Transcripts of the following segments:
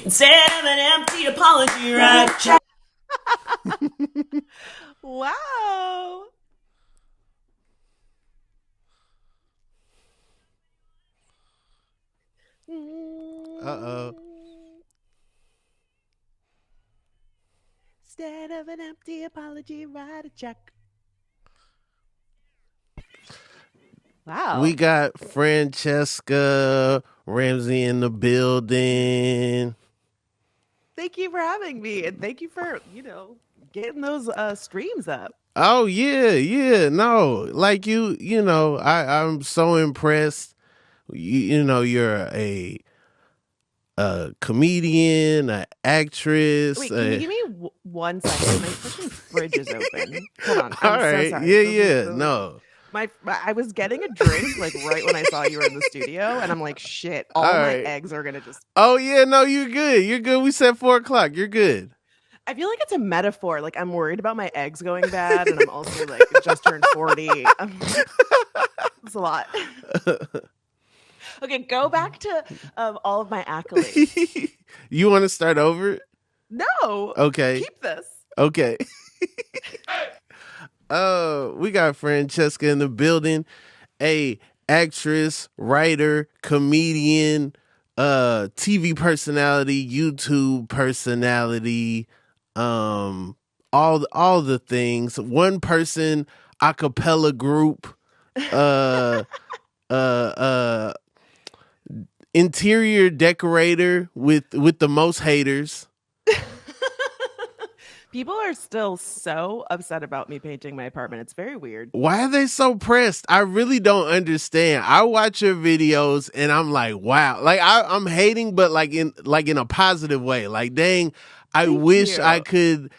instead of an empty apology. Write a check. Wow. Uh-oh. Instead of an empty apology, write a check. We Wow. got Franchesca Ramsey in the building. Thank you for having me, and thank you for, getting those streams up. Oh yeah, yeah. No, like I'm so impressed. You're a comedian, an actress. Wait, can you give me 1 second? My freaking fridge is open. Hold on. All I'm so right, sorry. yeah, yeah. No, I was getting a drink like right when I saw you were in the studio, and I'm like, shit, all all my right. eggs are gonna just. Oh yeah, no, you're good. You're good. We said 4 o'clock. You're good. I feel like it's a metaphor. Like I'm worried about my eggs going bad, and I'm also like just turned 40. It's a lot. Okay, go back to all of my accolades. You want to start over? No, Okay. keep this. Okay. We got Francesca in the building, a actress, writer, comedian, TV personality, YouTube personality, all the things. One person acapella group, uh, uh, uh, interior decorator with the most haters. People are still so upset about me painting my apartment. It's very weird. Why are they so pressed? I really don't understand. I watch your videos and I'm like, wow. Like I'm hating, but like in a positive way. Like, dang, I Thank wish I you. could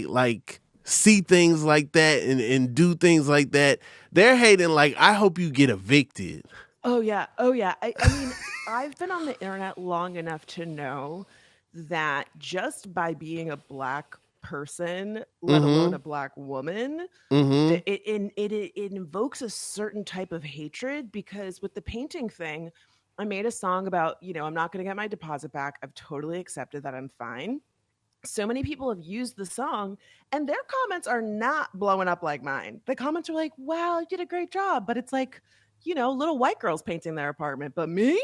like see things like that and do things like that. They're hating like I hope you get evicted. Oh yeah. Oh yeah. I mean, I've been on the internet long enough to know that just by being a black person, let alone Mm-hmm. a black woman, Mm-hmm. it invokes a certain type of hatred because with the painting thing, I made a song about, I'm not going to get my deposit back. I've totally accepted that I'm fine. So many people have used the song and their comments are not blowing up like mine. The comments are like, wow, you did a great job. But it's like, little white girls painting their apartment. But me,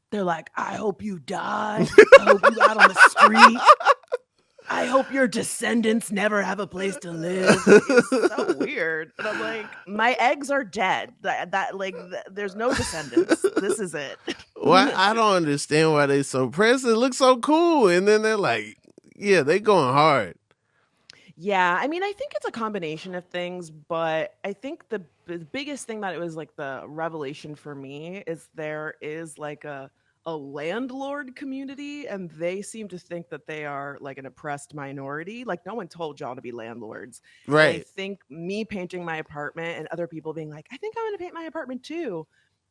they're like, I hope you die. I hope you out on the street. I hope your descendants never have a place to live. It's so weird. And I'm like, my eggs are dead. There's no descendants. This is it. Why I don't understand why they so pressed. It looks so cool. And then they're like, yeah, they going hard. Yeah, I mean, I think it's a combination of things, but I think the biggest thing that it was like the revelation for me is there is like a landlord community, and they seem to think that they are like an oppressed minority. Like no one told y'all to be landlords. And I Right. think me painting my apartment and other people being like, I think I'm going to paint my apartment too.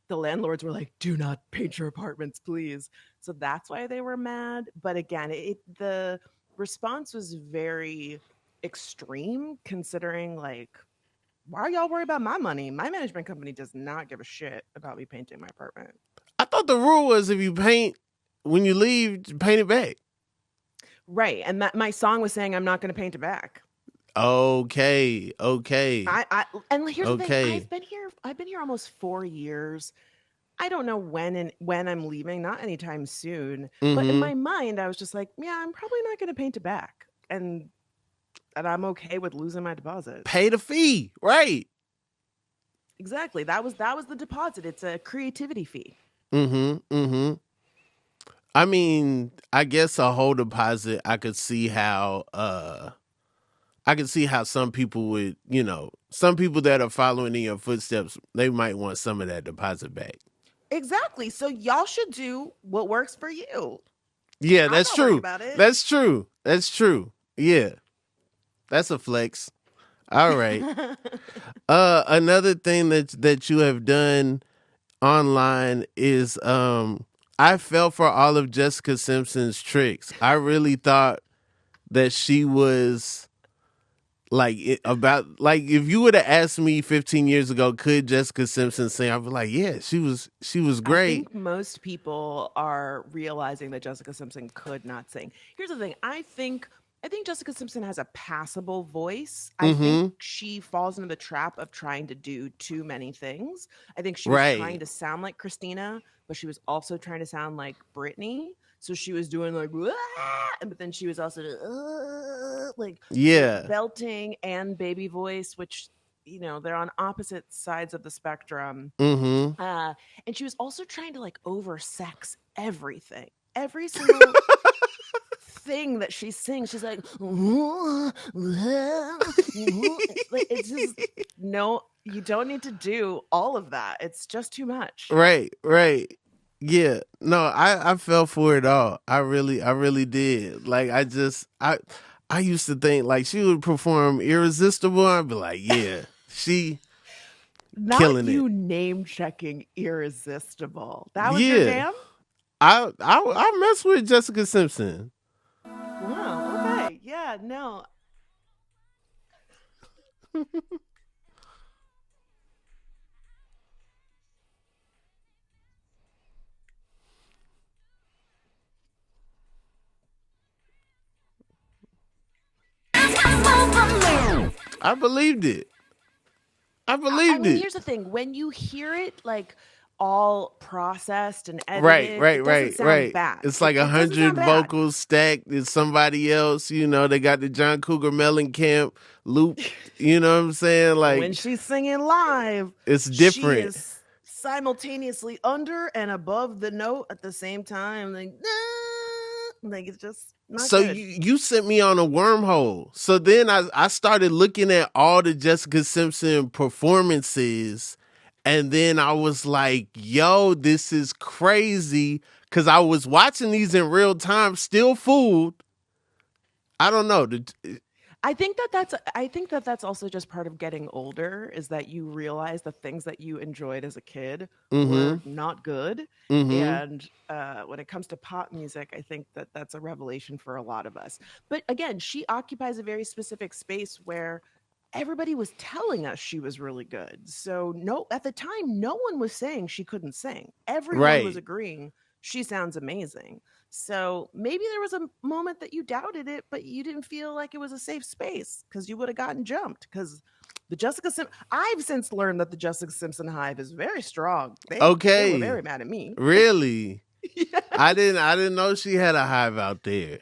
The landlords were like, do not paint your apartments, please. So that's why they were mad. But again, the response was very extreme considering like why are y'all worried about my money? My management company does not give a shit about me painting my apartment. I thought the rule was if you paint when you leave, paint it back. Right. And that my song was saying I'm not going to paint it back. Okay. Okay. I and here's the thing, Okay. I've been here almost 4 years. I don't know when I'm leaving, not anytime soon, but in Mm-hmm. my mind I was just like, yeah, I'm probably not going to paint it back. And I'm okay with losing my deposit. Pay the fee. Right. Exactly. That was the deposit. It's a creativity fee. Mm-hmm. Mm-hmm. I mean, I guess a whole deposit, I could see how some people would, some people that are following in your footsteps, they might want some of that deposit back. Exactly. So y'all should do what works for you. Yeah, I'm that's not worried true. about it. That's true. That's true. Yeah. That's a flex. All right. Another thing that you have done online is I fell for all of Jessica Simpson's tricks. I really thought that she was Like if you would have asked me 15 years ago, could Jessica Simpson sing? I'd be like, yeah, she was I great. think most people are realizing that Jessica Simpson could not sing. Here's the thing. I think Jessica Simpson has a passable voice. I think Mm-hmm. she falls into the trap of trying to do too many things. I think she was trying Right. to sound like Christina, but she was also trying to sound like Britney. So she was doing like, but then she was also like Yeah. belting and baby voice, which they're on opposite sides of the spectrum. Mm-hmm. uh, and she was also trying to like oversex everything. Every single thing that she sings, she's like, it's just no, you don't need to do all of that. It's just too much. Right. Right. Yeah. No, I fell for it all. I really did. Like I used to think like she would perform Irresistible. I'd be like, yeah, she Not killing it. you name checking Irresistible. That was your Yeah. jam? I mess with Jessica Simpson. Wow. Okay. Yeah. No. I believed it. I I believed mean, it. here's the thing. When you hear it like all processed and Right, edited, right, it doesn't right, sound right. bad. It's It, like it doesn't sound 100 bad. vocals stacked. It's somebody else. They got the John Cougar Mellencamp loop. You know what I'm saying? And when Like she's singing live, it's she different. is simultaneously under and above the note at the same time. Like it's just not So good. you sent me on a wormhole. So then I started looking at all the Jessica Simpson performances, and then I was like, yo, this is crazy. Cause I was watching these in real time, still fooled. I don't know. I think that's also just part of getting older is that you realize the things that you enjoyed as a kid Mm-hmm. were not good. Mm-hmm. And when it comes to pop music, I think that that's a revelation for a lot of us. But again, she occupies a very specific space where everybody was telling us she was really good. So no, at the time, no one was saying she couldn't sing. Everyone was Right. agreeing she sounds amazing. So maybe there was a moment that you doubted it, but you didn't feel like it was a safe space because you would have gotten jumped. Because I've since learned that the Jessica Simpson hive is very strong. They were Okay. very mad at me. Really? I Yes. didn't know she had a hive out there.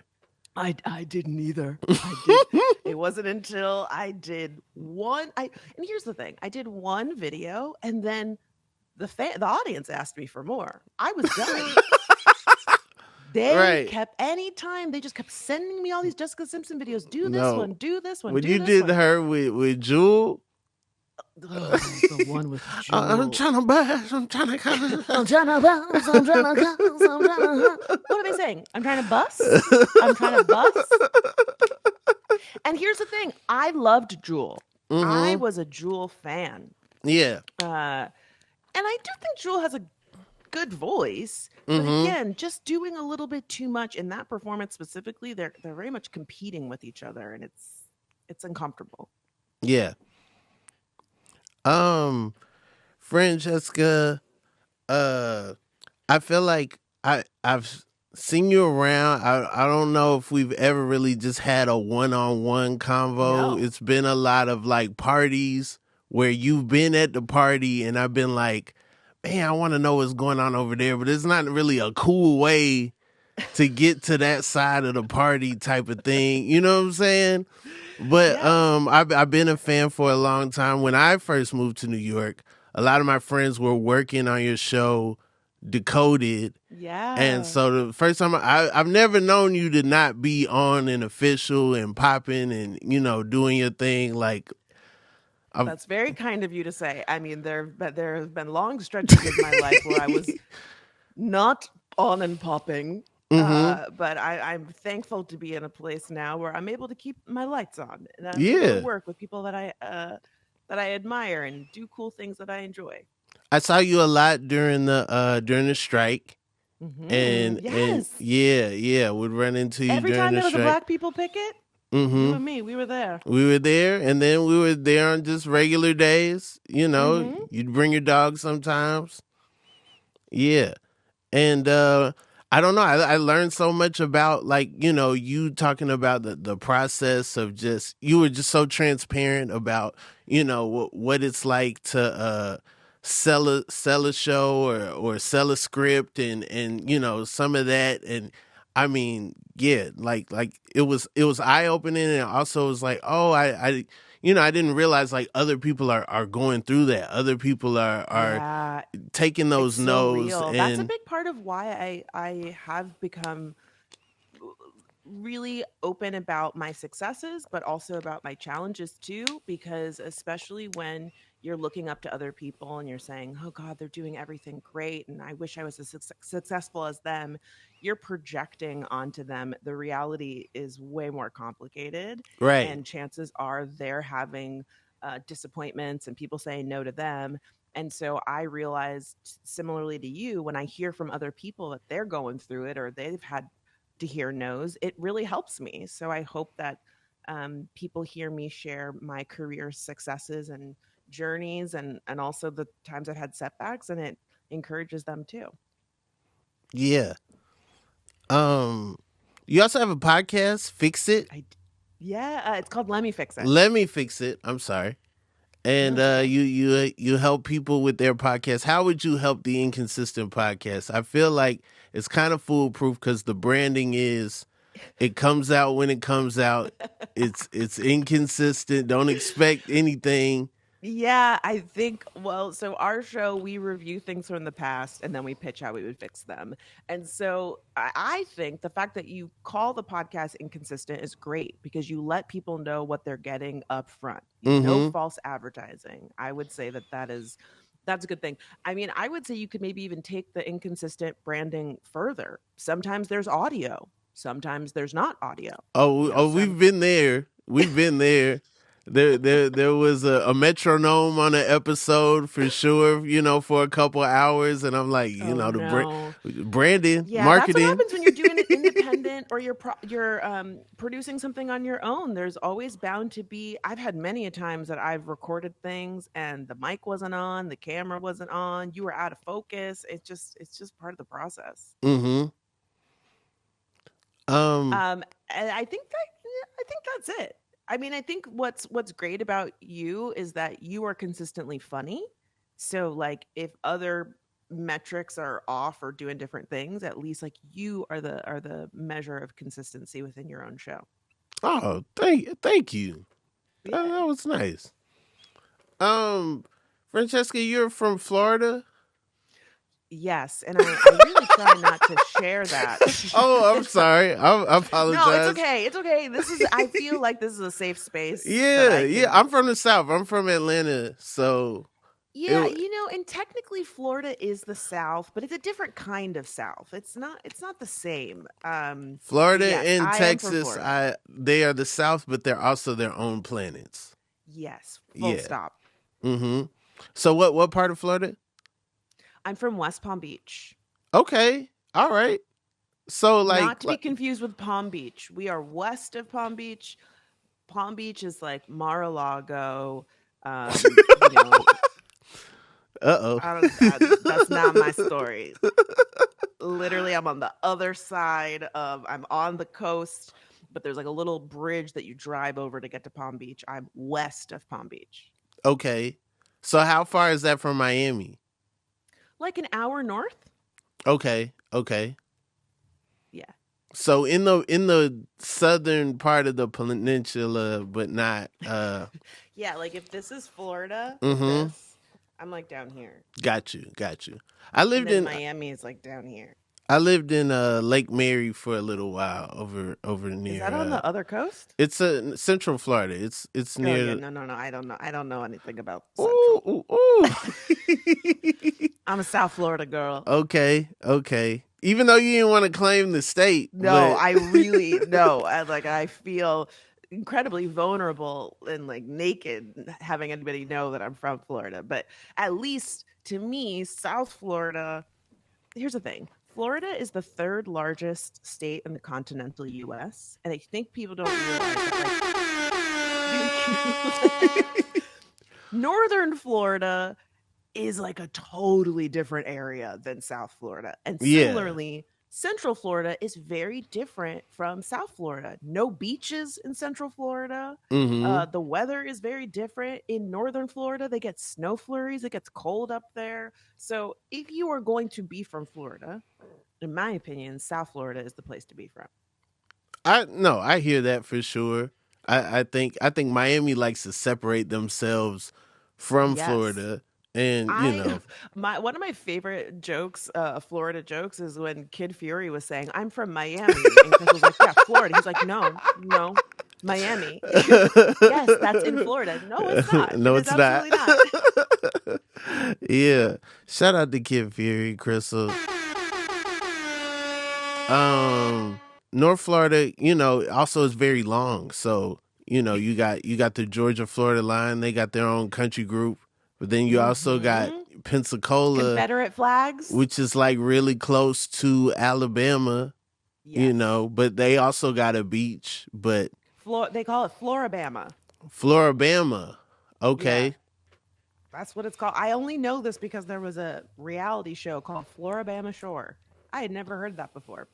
I didn't either. I did. It wasn't until I did one. And here's the thing: I did one video, and then the audience asked me for more. I was done. They Right. kept anytime they just kept sending me all these Jessica Simpson videos. Do this No. one, do this one, When do you this did one. her with Jewel, Oh, the one with I'm Jewel. trying to bash, I'm trying to come. I'm trying to bounce, I'm trying to bounce, I'm trying to. What are they saying? I'm trying to bust. I'm trying to bust. And here's the thing: I loved Jewel. I Mm-hmm. was a Jewel fan, Yeah. and I do think Jewel has a good voice. But Mm-hmm. again, just doing a little bit too much in that performance specifically, they're very much competing with each other, and it's uncomfortable. Yeah. Um, Francesca, uh, I feel like I've seen you around. I don't know if we've ever really just had a one-on-one convo. No. It's been a lot of like parties where you've been at the party and I've been like, man, I want to know what's going on over there, but it's not really a cool way to get to that side of the party type of thing. You know what I'm saying? But Yes. I've been a fan for a long time. When I first moved to New York, a lot of my friends were working on your show, Decoded, and Yeah. so the first time I've never known you to not be on and official and popping and doing your thing. Like I've That's very kind of you to say. I mean, there have been long stretches of my life where I was not on and popping. mm-hmm. But I'm thankful to be in a place now where I'm able to keep my lights on and I'm able to Yeah. work with people that I admire and do cool things that I enjoy. I saw you a lot during the strike. And Yes. yeah, would run into you Every during time the there was a strike. black people picket, You Mm-hmm. and me, we were there. We were there, and then we were there on just regular days. You know, Mm-hmm. you'd bring your dog sometimes. Yeah. And I don't know. I learned so much about, like, you know, you talking about the process of just, you were just so transparent about, you know, what it's like to sell a show or sell a script, and you know, some of that. And I mean, yeah, like it was eye opening, and also it was like, oh, I you know, I didn't realize like other people are going through that. Other people are Yeah, taking it's those so no's. real. That's a And big part of why I have become really open about my successes, but also about my challenges too, because especially when you're looking up to other people and you're saying, oh God, they're doing everything great. And I wish I was as successful as them. You're projecting onto them. The reality is way more complicated. right. And chances are they're having disappointments and people saying no to them. And so I realized, similarly to you, when I hear from other people that they're going through it or they've had to hear no's, it really helps me. So I hope that people hear me share my career successes and journeys, and also the times I've had setbacks, and it encourages them too. Yeah. Um, you also have a podcast, Fix It. I Yeah, it's called Lemme Fix It. Let me fix it. I'm sorry. And No, it's okay. you help people with their podcast. How would you help the inconsistent podcast? I feel like it's kind of foolproof because the branding is, it comes out when it comes out. It's inconsistent. Don't expect anything. Yeah, I think, well, so our show, we review things from the past and then we pitch how we would fix them. And so I think the fact that you call the podcast inconsistent is great because you let people know what they're getting up front. No Mm-hmm. false advertising. I would say that that's a good thing. I mean, I would say you could maybe even take the inconsistent branding further. Sometimes there's audio, sometimes there's not audio. Oh, Some we've been there. We've been there. There was a metronome on an episode for sure. You know, for a couple hours, and I'm like, you Oh know, no. branding, Yeah, that's what marketing. happens when you're doing it independent or you're producing something on your own. There's always bound to be. I've had many a times that I've recorded things and the mic wasn't on, the camera wasn't on, you were out of focus. It's just part of the process. Mm-hmm. Um. And I think that's it. I mean, I think what's great about you is that you are consistently funny. So like if other metrics are off or doing different things, at least like you are the measure of consistency within your own show. Oh, thank you. Yeah. That was nice. Um, Francesca, you're from Florida. Yes, and I really try not to share that. Oh, I'm sorry. I No, it's apologize. okay. It's okay. I feel like this is a safe space that Yeah, I yeah. can. I'm from the South. I'm from Atlanta. So Yeah, it, and technically Florida is the South, but it's a different kind of South. It's not the same. But Florida yes, and I am from Texas, Florida. they are the South, but they're also their own planets. Yes, full Yeah. stop. Mm-hmm. So what part of Florida? I'm from West Palm Beach. Okay. All right. So Not to be confused with Palm Beach. We are west of Palm Beach. Palm Beach is like Mar-a-Lago. You know, uh I don't. That's not my story. Literally, I'm on the other side of. I'm on the coast, but there's like a little bridge that you drive over to get to Palm Beach. I'm west of Palm Beach, okay. So how far is that from Miami? like an hour north. Okay. Okay. Yeah, So in the southern part of the peninsula, but not yeah. Like if this is Florida, like mm-hmm. this, I'm like down here, Got you, got you. I and lived then in Miami is like down here. I lived in Lake Mary for a little while over Is near that on the other coast? it's Central Florida. It's Oh yeah, near no. I don't know. I don't know anything about ooh Central. ooh ooh. I'm a South Florida girl. Okay, okay. Even though you didn't want to claim the state, No, but I really no. I feel incredibly vulnerable and like naked having anybody know that I'm from Florida. But at least to me, South Florida, here's the thing. Florida is the third largest state in the continental U.S., and I think people don't realize that, like, Northern Florida is like a totally different area than South Florida. And Yeah. similarly, Central Florida is very different from South Florida. No beaches in Central Florida. Mm-hmm. The weather is very different. In Northern Florida, they get snow flurries. It gets cold up there. So if you are going to be from Florida, in my opinion, South Florida is the place to be from. I hear that for sure. I think Miami likes to separate themselves from Yes. Florida, and I my one of my favorite jokes, Florida jokes, is when Kid Fury was saying, "I'm from Miami," and Chris was like, "Yeah, Florida." He's like, "No, no, Miami." Yes, that's in Florida. No, it's not. It no, is it's not. absolutely not. Yeah, shout out to Kid Fury, Crystal. Um, North Florida, also is very long. So you got the Georgia Florida line. They got their own country group, but then you also got Hmm. Pensacola, Confederate flags. which is like really close to Alabama. Yes. But they also got a beach. But They call it Floribama. Floribama, Yeah, okay. that's what it's called. I only know this because there was a reality show called Floribama Shore. I had never heard that before.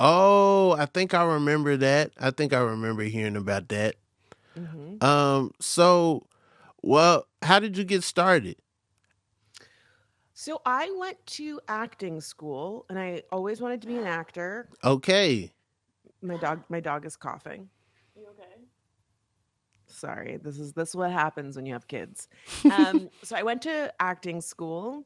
Oh, I think I remember that. I think I remember hearing about that. Hmm. So, well, how did you get started? So I went to acting school and I always wanted to be an actor. Okay. My dog is coughing. You okay? Sorry, this is what happens when you have kids. So I went to acting school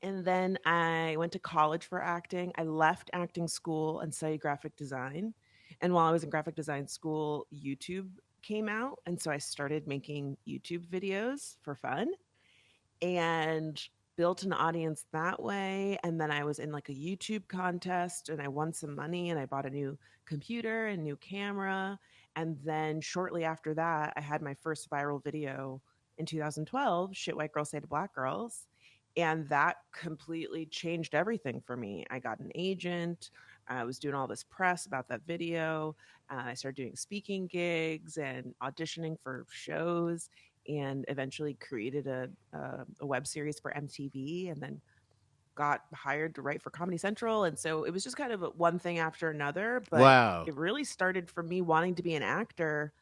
and then I went to college for acting. I left acting school and studied graphic design. And while I was in graphic design school, YouTube came out, and so I started making YouTube videos for fun and built an audience that way. And then I was in like a YouTube contest and I won some money and I bought a new computer and new camera. And then shortly after that, I had my first viral video in 2012, Shit White Girls Say to Black Girls. And that completely changed everything for me. I got an agent. I was doing all this press about that video. I started doing speaking gigs and auditioning for shows and eventually created a web series for MTV and then got hired to write for Comedy Central. And so it was just kind of one thing after another. But Wow. it really started from me wanting to be an actor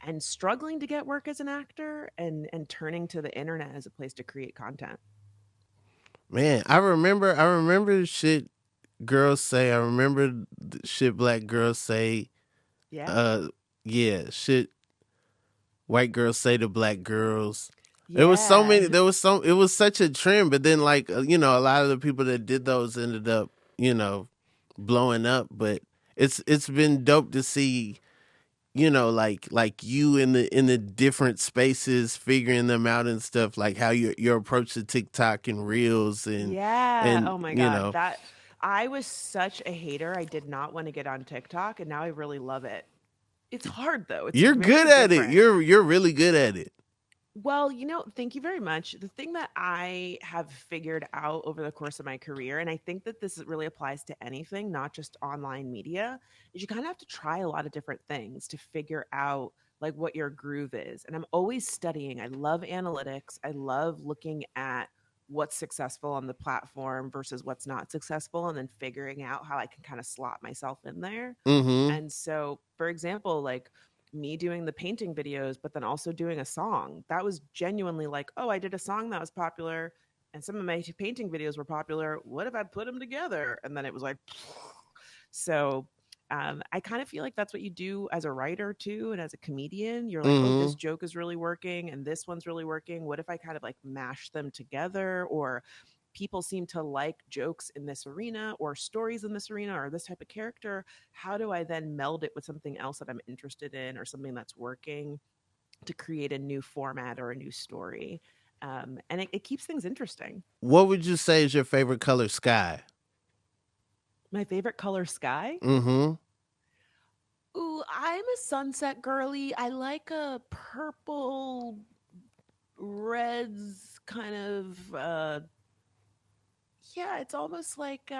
and struggling to get work as an actor and turning to the internet as a place to create content. Man, I remember shit girls say. I remember shit black girls say. Yeah. Uh yeah, shit white girls say to black girls. There was so Yeah. many. It was such a trend, but then like a lot of the people that did those ended up blowing up. But it's been dope to see like you in the different spaces figuring them out and stuff, like how your approach to TikTok and Reels and Yeah. and Oh my you God. know That I was such a hater. I did not want to get on TikTok and now I really love it. It's hard though. It's you're very good at it. different. You're really good at it. Well, thank you very much. The thing that I have figured out over the course of my career, and I think that this really applies to anything, not just online media, is you kind of have to try a lot of different things to figure out like what your groove is. And I'm always studying. I love analytics. I love looking at what's successful on the platform versus what's not successful and then figuring out how I can kind of slot myself in there. Mm-hmm. And so, for example, like me doing the painting videos, but then also doing a song, that was genuinely like, oh, I did a song that was popular and some of my painting videos were popular. What if I put them together? And then it was like, so I kind of feel like that's what you do as a writer too. And as a comedian, you're like, oh, Mm-hmm. this joke is really working and this one's really working. What if I kind of like mash them together? Or people seem to like jokes in this arena or stories in this arena or this type of character. How do I then meld it with something else that I'm interested in or something that's working to create a new format or a new story? And it keeps things interesting. What would you say is your favorite color? Sky. My favorite color, sky. Mm-hmm. Ooh, I'm a sunset girly. I like a purple, reds kind of Yeah, it's almost like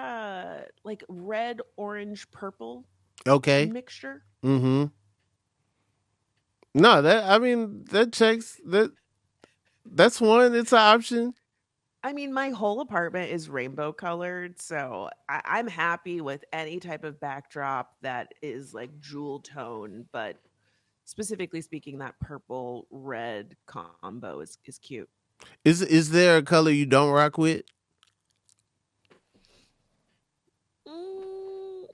red, orange, purple Okay. mixture. Mm-hmm. No, that I mean that checks that. That's one. It's an option. I mean, my whole apartment is rainbow colored, so I'm happy with any type of backdrop that is like jewel tone, but specifically speaking, that purple red combo is cute. Is there a color you don't rock with? Mm,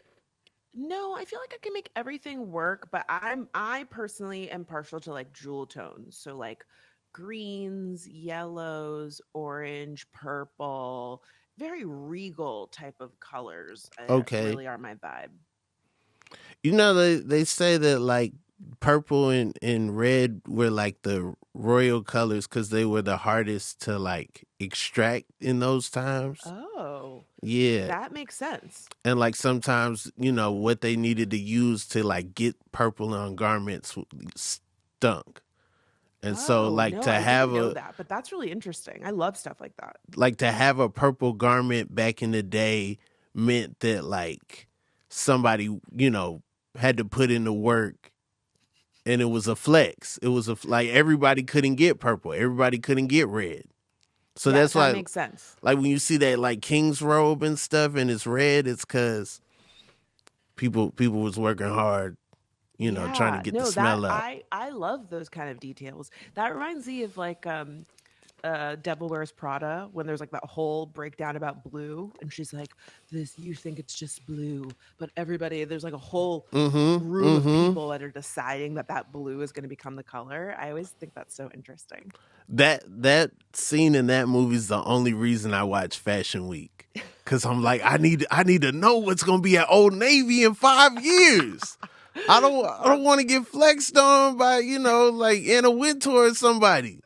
no, I feel like I can make everything work, but I personally am partial to like jewel tones. So like greens, yellows, orange, purple, very regal type of colors Okay. really are my vibe. You know they say that like purple and red were like the royal colors because they were the hardest to like extract in those times. Oh, Yeah. that makes sense. And like sometimes, what they needed to use to like get purple on garments stunk. And so Oh, like no, to I have didn't know a that, but that's really interesting. I love stuff like that. purple garment back in the day meant that like somebody, had to put in the work, and it was a flex. It was like everybody couldn't get purple. Everybody couldn't get red. So Yeah, that's that why makes sense. like when you see that like king's robe and stuff and it's red, it's cuz people was working hard, trying to Yeah, get the no, that smell up. I love those kind of details. That reminds me of Devil Wears Prada when there's like that whole breakdown about blue and she's like this you think it's just blue, but everybody there's like a whole Mhm. room of Mhm. people that are deciding that that blue is going to become the color. I always think that's so interesting. That scene in that movie is the only reason I watch Fashion Week. Cuz I'm like I need to know what's going to be at Old Navy in 5 years. I don't want to get flexed on by, like Anna Wintour or somebody.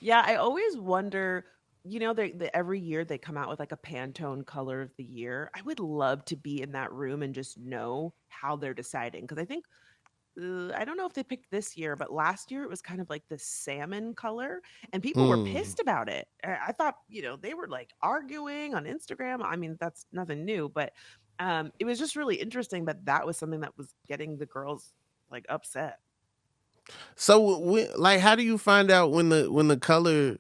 Yeah, I always wonder, they every year they come out with like a Pantone color of the year. I would love to be in that room and just know how they're deciding because I think I don't know if they picked this year, but last year it was kind of like this salmon color, and people were Mm. pissed about it. I thought, they were like arguing on Instagram. I mean, that's nothing new, but it was just really interesting that that was something that was getting the girls like upset. So, like, how do you find out when the color?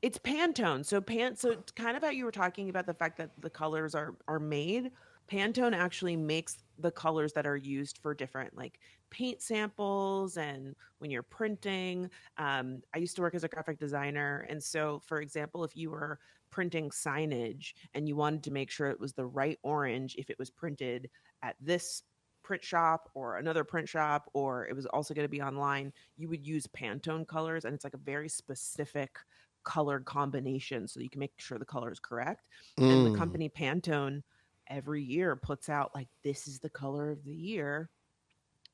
It's Pantone. So it's kind of how you were talking about the fact that the colors are made. Pantone actually makes the colors that are used for different like paint samples and when you're printing. I used to work as a graphic designer, and so for example, if you were printing signage and you wanted to make sure it was the right orange, if it was printed at this print shop or another print shop, or it was also going to be online, you would use Pantone colors, and it's like a very specific color combination so you can make sure the color is correct. And the Mm, company Pantone every year puts out like this is the color of the year.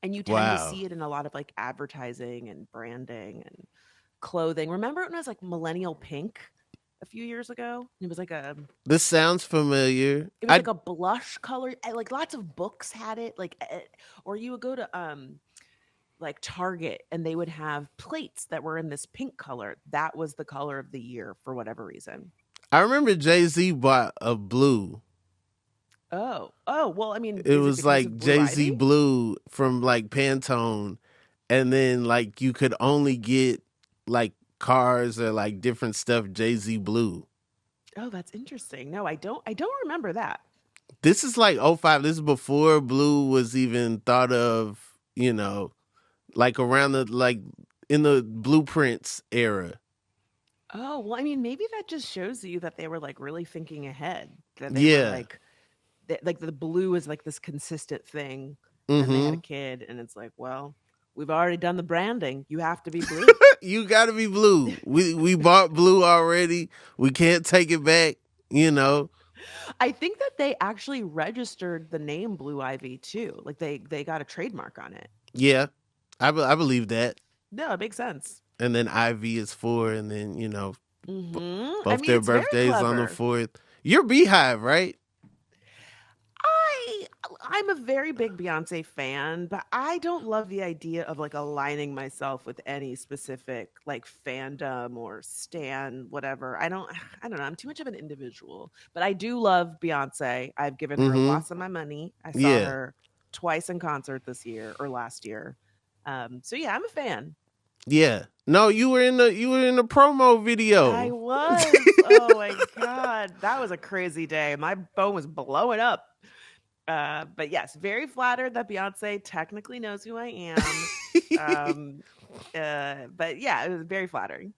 And you tend to wow, see it in a lot of like advertising and branding and clothing. Remember when it was like millennial pink a few years ago? this sounds familiar. It was like a blush color. Like lots of books had it. Or you would go to like Target and they would have plates that were in this pink color. That was the color of the year for whatever reason. I remember Jay-Z bought a blue. Oh. Oh, well, I mean, It is it was because of like Blue Jay-Z Ivy? blue from like Pantone, and then like you could only get like cars or like different stuff Jay-Z blue. Oh, that's interesting. No, I don't remember that. This is like '05. This is before blue was even thought of, like around the like in the blueprints era. Oh, well, I mean, maybe that just shows you that they were like really thinking ahead. That they were Yeah. like the blue is like this consistent thing. And they had a Mm-hmm. kid, and it's like, well, we've already done the branding. You have to be blue. You gotta be blue. We bought blue already. We can't take it back, you know. I think that they actually registered the name Blue Ivy too. Like they got a trademark on it. Yeah. I believe that. No, it makes sense. And then Ivy is 4, and then, I both mean, their it's very birthdays on the clever. 4th. You're Beehive, right? I I'm a very big Beyonce fan, but I don't love the idea of like aligning myself with any specific like fandom or stan, whatever. I don't know. I'm too much of an individual, but I do love Beyonce. I've given her Mm-hmm. lots of my money. I saw Yeah. her twice in concert this year or last year. So yeah, I'm a fan. Yeah. No, you were in the promo I video. was. Oh my God. That was a crazy day. My phone was blowing up. But yes, very flattered that Beyonce technically knows who I am. Um, but yeah, it was very flattering.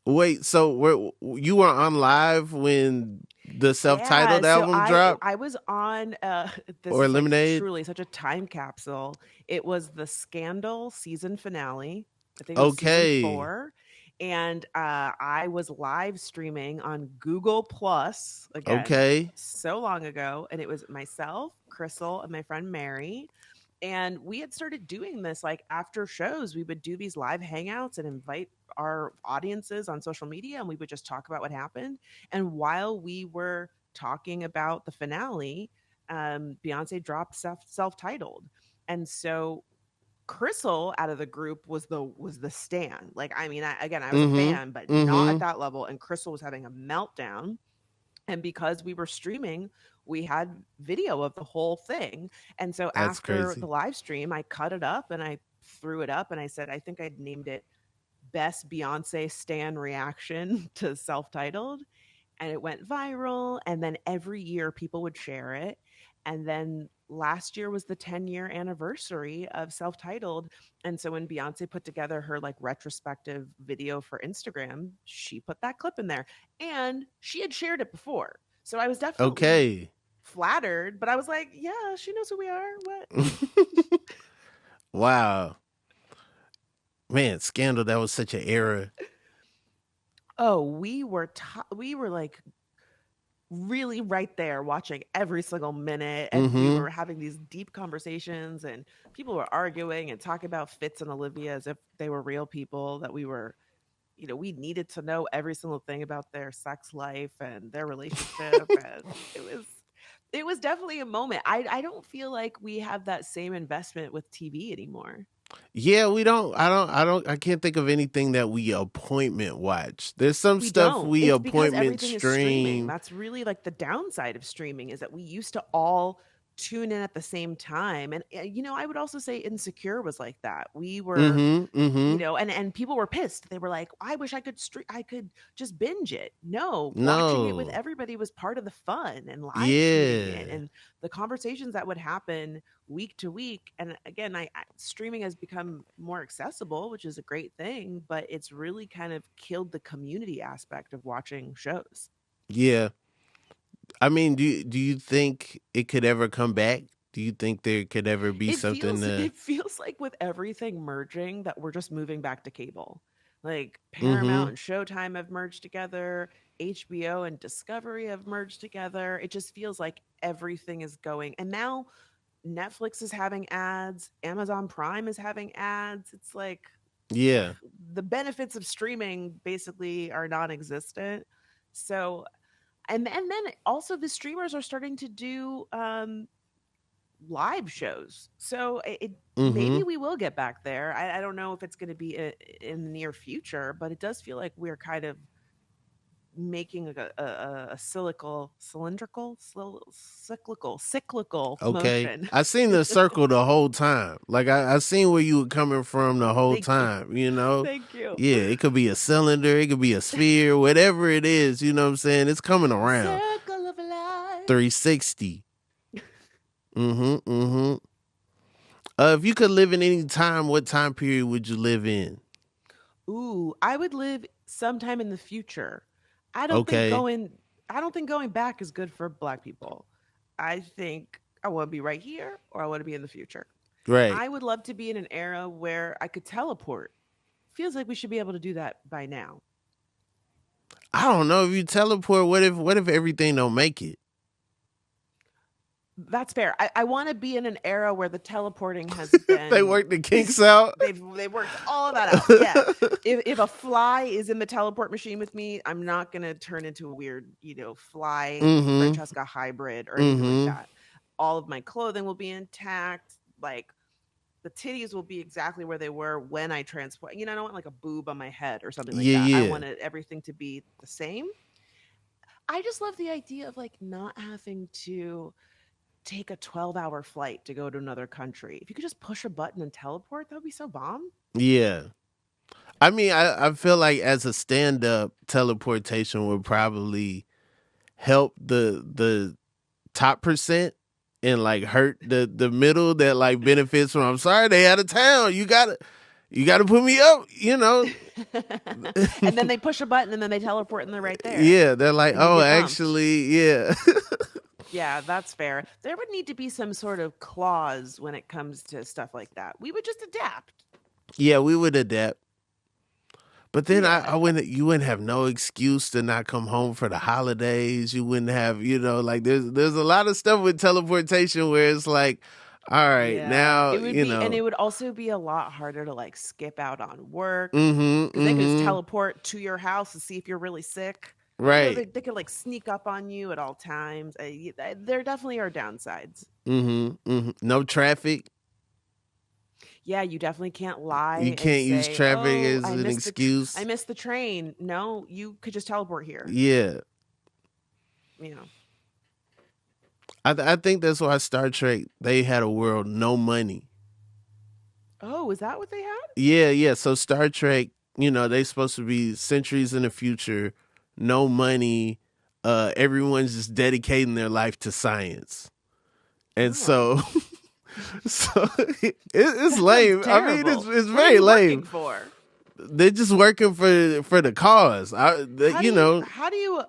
Wait, so you were on live when the Yeah, self-titled so album I dropped, I was on this or is like Lemonade? truly such a time capsule. It was the Scandal season finale. I think it was season Okay. 4. And I was live streaming on Google Plus again Okay. so long ago. And it was myself, Crystal, and my friend Mary. And we had started doing this like after shows. We would do these live hangouts and invite our audiences on social media, and we would just talk about what happened. And while we were talking about the finale, Beyonce dropped self-titled. And so Crystal out of the group was the stan. Like, I mean, I was a Mm-hmm. fan, but not at Mm-hmm. that level. And Crystal was having a meltdown. And because we were streaming, we had video of the whole thing. And so That's after crazy. the live stream, I cut it up and I threw it up and I said, I think I'd named it Best Beyonce Stan Reaction to Self-Titled. And it went viral. And then every year people would share it. And then last year was the 10-year anniversary of Self-Titled. And so when Beyonce put together her like retrospective video for Instagram, she put that clip in there. And she had shared it before. So I was definitely Okay. flattered, but I was like, yeah, she knows who we are. What? Wow. Man, Scandal, that was such an era. Oh, we were like really right there watching every single minute, and we Mm-hmm. were having these deep conversations, and people were arguing and talking about Fitz and Olivia as if they were real people that we were, we needed to know every single thing about their sex life and their relationship. And it was definitely a moment. I don't feel like we have that same investment with TV anymore. Yeah, we don't. I can't think of anything that we appointment watch. There's some We stuff don't. we It's because appointment everything is streaming. stream. That's really like the downside of streaming, is that we used to all tune in at the same time. And I would also say Insecure was like that. We were, Mm-hmm. Mm-hmm. and people were pissed. They were like, I wish I could just binge it. No, watching it with No. everybody was part of the fun, and live tweeting it Yeah. and the conversations that would happen week to week. And again, streaming has become more accessible, which is a great thing, but it's really kind of killed the community aspect of watching shows. Yeah. I mean, do you think it could ever come back? Do you think there could ever be It something feels to? it feels like with everything merging that we're just moving back to cable. Like Mm-hmm. Paramount and Showtime have merged together, HBO and Discovery have merged together. It just feels like everything is going. And now Netflix is having ads, Amazon Prime is having ads. It's like Yeah. the benefits of streaming basically are non-existent. So, and then also the streamers are starting to do live shows. So maybe Mm-hmm. we will get back there. I don't know if it's going to be in the near future, but it does feel like we're kind of making a cyclical Okay. motion. I seen the circle the whole time. Like I seen where you were coming from the whole Thank you. time, you know? Thank you. Yeah, it could be a cylinder, it could be a sphere, whatever it is, you know what I'm saying? It's coming The around. circle of life. 360. Mm-hmm. Mm-hmm. If you could live in any time, what time period would you live in? Ooh, I would live sometime in the future. I don't think Okay. going I don't think going back is good for black people. I think I want to be right here or I want to be in the future. Right. I would love to be in an era where I could teleport. Feels like we should be able to do that by now. I don't know if you teleport, what if everything don't make it? That's fair. I want to be in an era where the teleporting has They been work the kinks out. they've worked all of that out. Yeah. If a fly is in the teleport machine with me, I'm not gonna turn into a weird, fly Mm-hmm. Francesca hybrid or anything like Mm-hmm. that. all of my clothing will be intact. Like the titties will be exactly where they were when I transport. I don't want like a boob on my head or something like Yeah, that. I yeah. wanted everything to be the same. I just love the idea of like not having to take a 12-hour flight to go to another country. If you could just push a button and teleport, that would be so bomb. Yeah. I mean, I feel like as a stand up, teleportation would probably help the top percent and like hurt the middle that like benefits from I'm sorry they out of town. You gotta put me up, And then they push a button and then they teleport and they're right there. Yeah, they're like, And you oh get bumped. actually, yeah. Yeah, that's fair. There would need to be some sort of clause when it comes to stuff like that. We would just adapt. Yeah, we would adapt. But then Yeah. I wouldn't. You wouldn't have no excuse to not come home for the holidays. You wouldn't have, like there's a lot of stuff with teleportation where it's like, all right, Yeah. now It would be, and it would also be a lot harder to like skip out on work because they could just teleport to your house to see if you're really sick. Right. They could like sneak up on you at all times. There definitely are downsides. No traffic. Yeah, you definitely can't lie You and can't use say, traffic "Oh, as I an missed excuse. I missed the train." No, you could just teleport here. Yeah. You know. I think that's why Star Trek, they had a world no money. Oh, is that what they had? Yeah. So Star Trek, they supposed to be centuries in the future, no money. Everyone's just dedicating their life to science, and Oh. so it's That lame. sounds I mean, terrible. it's What are very you lame. working for? They're just working for the cause. How do you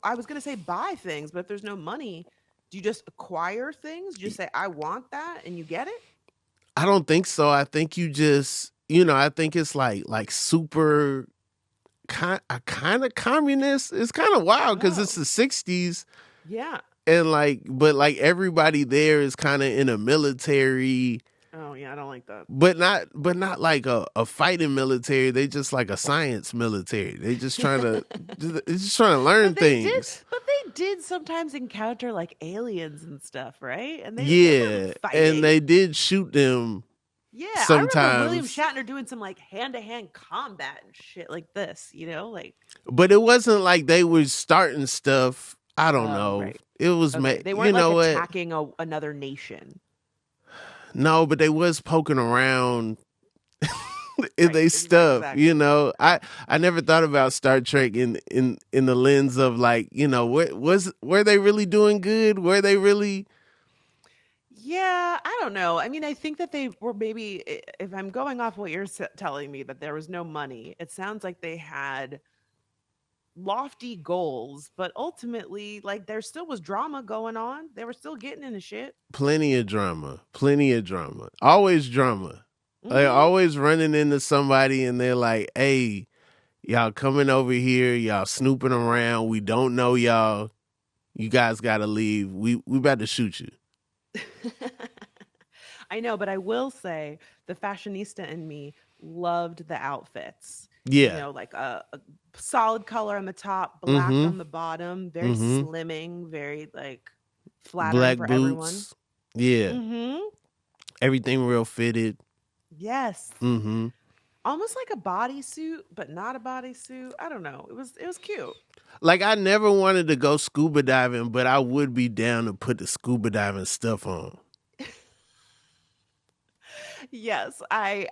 I was going to say buy things, but if there's no money, do you just acquire things? You just say I want that and you get it? I don't think so. I think you just, I think it's like super kind of communist. It's kind of wild because it's Oh. the 60s. Yeah. And but like everybody there is kind of in a military, Oh, yeah, I don't like that. but not like a fighting military. They just like a science military. They just trying to just trying to learn things. But they did sometimes encounter like aliens and stuff, right? And they Yeah, weren't fighting. and they did shoot them. Yeah, sometimes. I remember William Shatner doing some like hand-to-hand combat and shit like this, like. But it wasn't like they were starting stuff. I don't know. Right. It was Okay. They weren't like attacking another nation. No, but they was poking around in they stuff. Exactly. I never thought about Star Trek in the lens of like, were they really doing good? Were they really? Yeah, I don't know. I mean, I think that they were maybe, if I'm going off what you're telling me, that there was no money, it sounds like they had lofty goals, but ultimately, like, there still was drama going on. They were still getting into shit. Plenty of drama. Always drama. Like, always running into somebody and they're like, hey, y'all coming over here, y'all snooping around. We don't know y'all. You guys got to leave. We about to shoot you. I know, but I will say the fashionista in me loved the outfits. Yeah. Like a solid color on the top, black on the bottom, very slimming, very like flattering black for boots. everyone. Yeah. Everything real fitted. Yes. Almost like a bodysuit, but not a bodysuit. I don't know. It was cute. Like, I never wanted to go scuba diving, but I would be down to put the scuba diving stuff on. Yes, I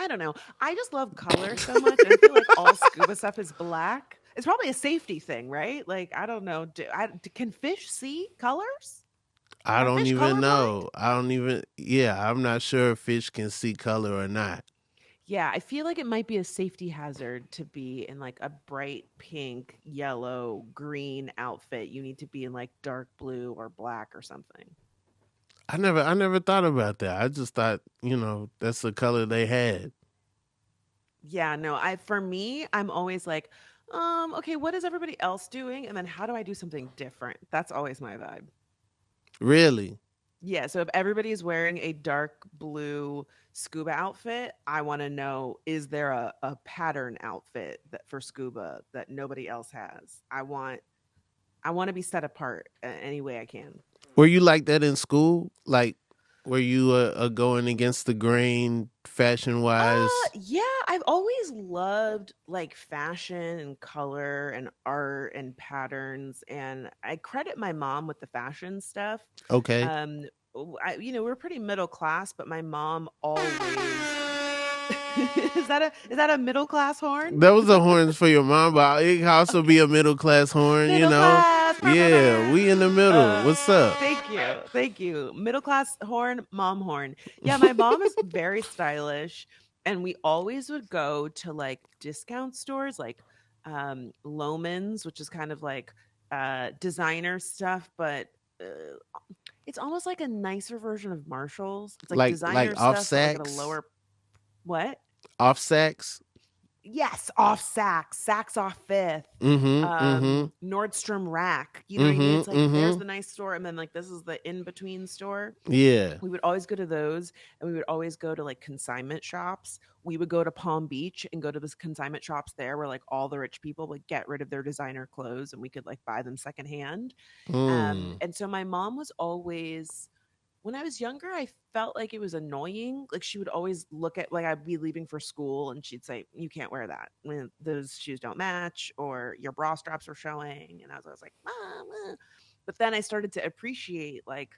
don't know. I just love color so much. I feel like all scuba stuff is black. It's probably a safety thing, right? Like, I don't know. Can fish see colors? I don't even know. I'm not sure if fish can see color or not. Yeah, I feel like it might be a safety hazard to be in like a bright pink, yellow, green outfit. You need to be in like dark blue or black or something. I never thought about that. I just thought, that's the color they had. Yeah, no, for me, I'm always like, okay, what is everybody else doing? And then how do I do something different? That's always my vibe. Really? Yeah, so if everybody is wearing a dark blue scuba outfit, I want to know, is there a pattern outfit for scuba that nobody else has? I want to be set apart any way I can. Were you like that in school? Like, were you going against the grain fashion wise? Yeah, I've always loved like fashion and color and art and patterns, and I credit my mom with the fashion stuff. Okay. Um, we're pretty middle class, but my mom always is that a middle class horn? That was the horns for your mom, but it can also be Okay, a middle class horn, you middle know? class. Bah, bah, Yeah, bah. we in the middle. What's up? Thank you. Middle class horn, mom horn. Yeah, my mom is very stylish, and we always would go to like discount stores, like Loman's, which is kind of like designer stuff, but it's almost like a nicer version of Marshalls. It's like Like designer off stuff, but like at a sacks? lower what? Off sacks? Yes, off Saks off Fifth, Mm-hmm. Mm-hmm. Nordstrom Rack. You know what I mean? Mm-hmm. It's like there's Mm-hmm. the nice store, and then like this is the in between store. Yeah. We would always go to those, and we would always go to like consignment shops. We would go to Palm Beach and go to this consignment shops there where like all the rich people would get rid of their designer clothes and we could like buy them secondhand. Mm. And so my mom was always, when I was younger, I felt like it was annoying. Like she would always look at, like I'd be leaving for school and she'd say, "You can't wear that. When those shoes don't match, or your bra straps are showing." And I was always like, "Mom." But then I started to appreciate like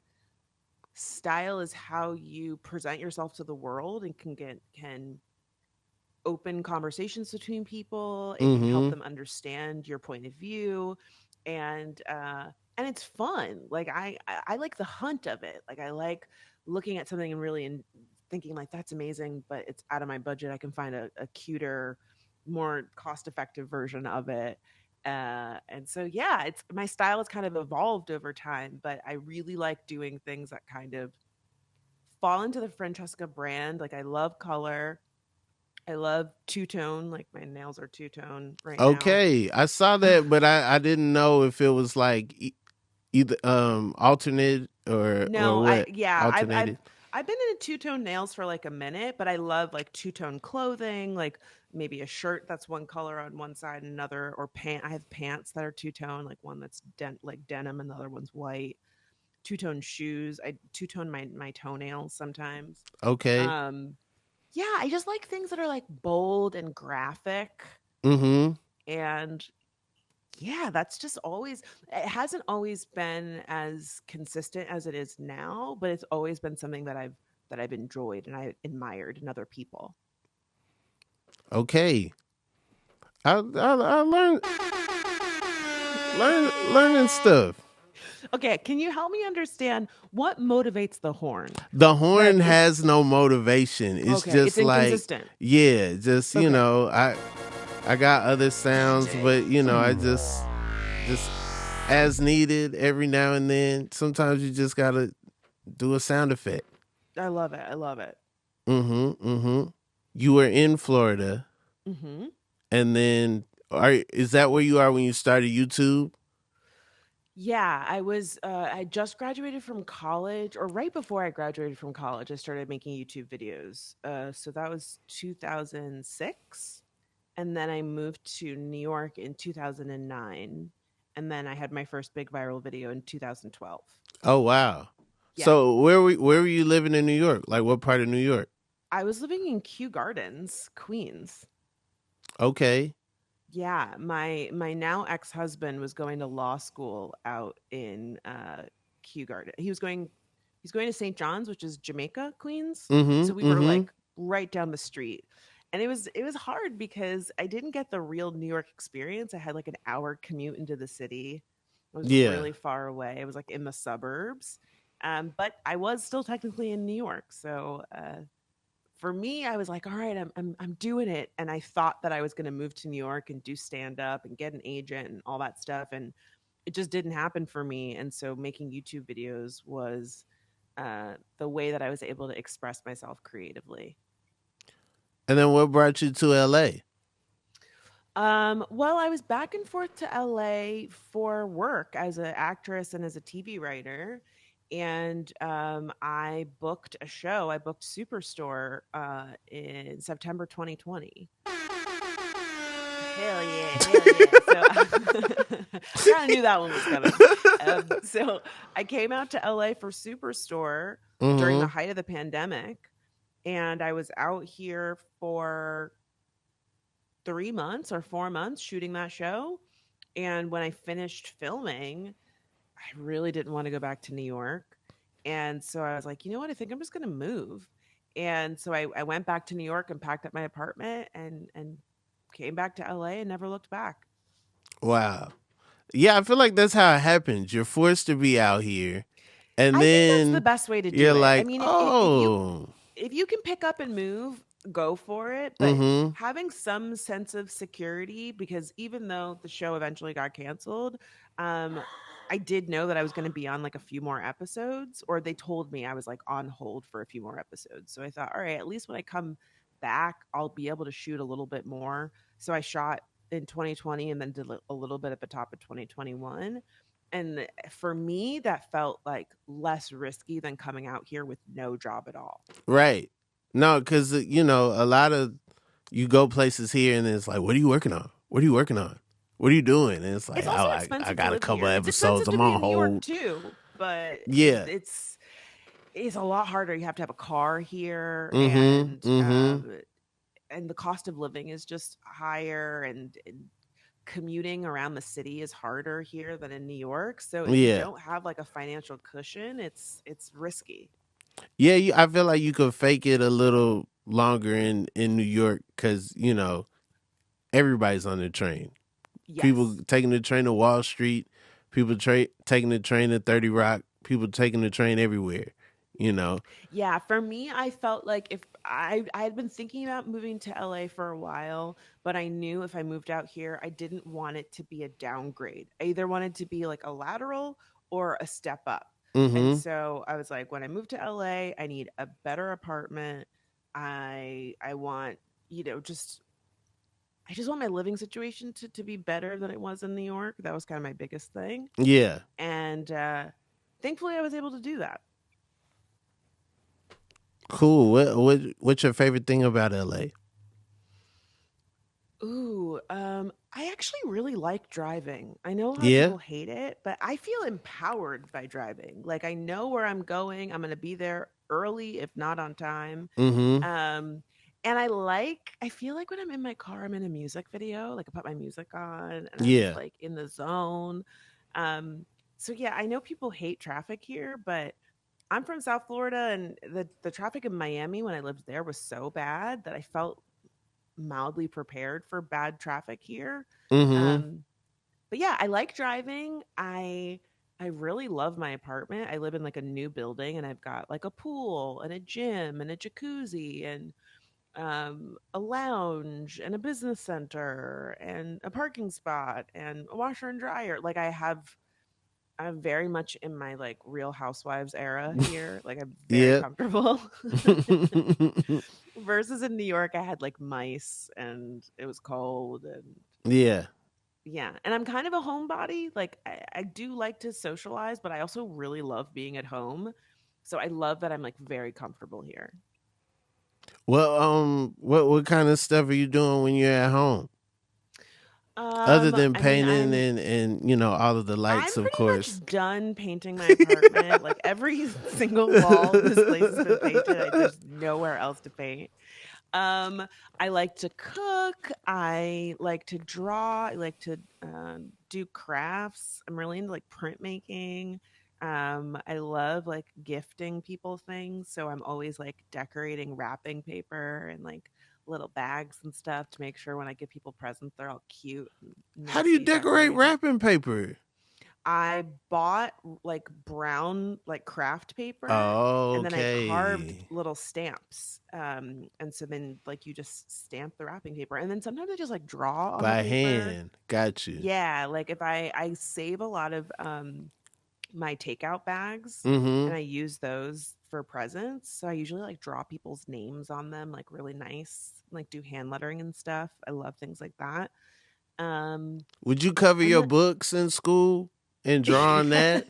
style is how you present yourself to the world and can open conversations between people. It can help Mm-hmm. them understand your point of view, and it's fun. Like I like the hunt of it. Like I like looking at something and really thinking like that's amazing, but it's out of my budget. I can find a cuter, more cost effective version of it. And so yeah, it's my style has kind of evolved over time, but I really like doing things that kind of fall into the Francesca brand. Like I love color. I love two tone. Like my nails are two tone right now. Okay. I saw that, but I didn't know if it was like either alternate or No, I what? yeah, Alternated. I've been in two tone nails for like a minute, but I love like two tone clothing, like maybe a shirt that's one color on one side and another, or pant. I have pants that are two tone, like one that's like denim and the other one's white. Two tone shoes. I two tone my toenails sometimes. Okay. Um, yeah, I just like things that are like bold and graphic, Mm-hmm. and yeah, that's just always, it hasn't always been as consistent as it is now, but it's always been something that I've enjoyed and I admired in other people. Okay. I learning stuff. Okay, can you help me understand what motivates the horn? The horn Like it's has no motivation. It's okay, it's just like, inconsistent. yeah, just Okay. I got other sounds, but I just as needed every now and then. Sometimes you just gotta do a sound effect. I love it. I love it. Mm-hmm. Mm-hmm. You were in Florida, Mhm. and then is that where you are when you started YouTube? Yeah, I just graduated from college, or right before I graduated from college, I started making YouTube videos. So that was 2006. And then I moved to New York in 2009. And then I had my first big viral video in 2012. Oh wow. Yeah. So where were you living in New York? Like what part of New York? I was living in Kew Gardens, Queens. Okay. Yeah, my now ex-husband was going to law school out in Kew Garden. He's going to St. John's, which is Jamaica, Queens. Mm-hmm. So we were Mm-hmm. like right down the street. And it was hard because I didn't get the real New York experience. I had like an hour commute into the city. It was Yeah. really far away. I was like in the suburbs. But I was still technically in New York. So for me, I was like, all right, I'm doing it. And I thought that I was going to move to New York and do stand up and get an agent and all that stuff. And it just didn't happen for me. And so making YouTube videos was the way that I was able to express myself creatively. And then what brought you to LA? Well, I was back and forth to LA for work as an actress and as a TV writer. And I booked a show. I booked Superstore in September 2020. Hell yeah, hell yeah. So kind of knew that one was coming. So I came out to LA for Superstore during the height of the pandemic, and I was out here for 3 months or 4 months shooting that show. And when I finished filming, I really didn't want to go back to New York. And so I was like, you know what? I think I'm just going to move. And so I went back to New York and packed up my apartment and came back to LA and never looked back. Wow. Yeah, I feel like that's how it happens. You're forced to be out here. And I then think that's the best way to do you're it. like, I mean, oh. if you can pick up and move, go for it. But having some sense of security, because even though the show eventually got canceled, I did know that I was going to be on like a few more episodes, or they told me I was like on hold for a few more episodes. So I thought, all right, at least when I come back, I'll be able to shoot a little bit more. So I shot in 2020 and then did a little bit at the top of 2021. And for me, that felt like less risky than coming out here with no job at all. Right. No, because, you know, a lot of you go places here and it's like, what are you working on? What are you working on? What are you doing? And it's like, It's also oh, expensive I got to a live couple here. of It's episodes. expensive I'm to be on in New York hold. too, but Yeah. it's a lot harder. You have to have a car here, Mm-hmm. and the cost of living is just higher, and commuting around the city is harder here than in New York. So if you don't have like a financial cushion, it's risky. Yeah, I feel like you could fake it a little longer in New York because, you know, everybody's on the train. Yes. People taking the train to Wall Street, people taking the train to 30 Rock, people taking the train everywhere, you know. Yeah, for me, I felt like if I had been thinking about moving to LA for a while, but I knew if I moved out here, I didn't want it to be a downgrade. I either wanted to be like a lateral or a step up. And so I was like, when I move to LA, I need a better apartment. I want, you know, I just want my living situation to be better than it was in New York. That was kind of my biggest thing. Yeah. And thankfully I was able to do that. Cool. What's your favorite thing about LA? Ooh, I actually really like driving. I know a lot of Yeah. people hate it, but I feel empowered by driving. Like I know where I'm going. I'm going to be there early, if not on time. Um, and I feel like when I'm in my car, I'm in a music video. Like I put my music on and I'm just like in the zone. So yeah, I know people hate traffic here, but I'm from South Florida, and the traffic in Miami when I lived there was so bad that I felt mildly prepared for bad traffic here. But yeah, I like driving. I really love my apartment. I live in like a new building, and I've got like a pool and a gym and a jacuzzi and a lounge and a business center and a parking spot and a washer and dryer. Like I'm very much in my like Real Housewives era here. Like I'm very comfortable. Versus in New York, I had like mice and it was cold and yeah. And I'm kind of a homebody. Like I do like to socialize, but I also really love being at home. So I love that I'm like very comfortable here. Well, what kind of stuff are you doing when you're at home? Other than painting and you know all of the lights, I'm of pretty course. much done painting my apartment. Like every single wall in this place has been painted. There's nowhere else to paint. I like to cook. I like to draw. I like to do crafts. I'm really into like printmaking. I love like gifting people things. So I'm always like decorating wrapping paper and like little bags and stuff to make sure when I give people presents, they're all cute. How do you decorate wrapping paper? I bought like brown like craft paper, and then I carved little stamps. And so then like you just stamp the wrapping paper, and then sometimes I just like draw on by the paper. hand. Got you. Yeah, like if I save a lot of my takeout bags, and I use those for presents. So I usually like draw people's names on them, like really nice, like do hand lettering and stuff. I love things like that. Would you cover your books in school and draw on that?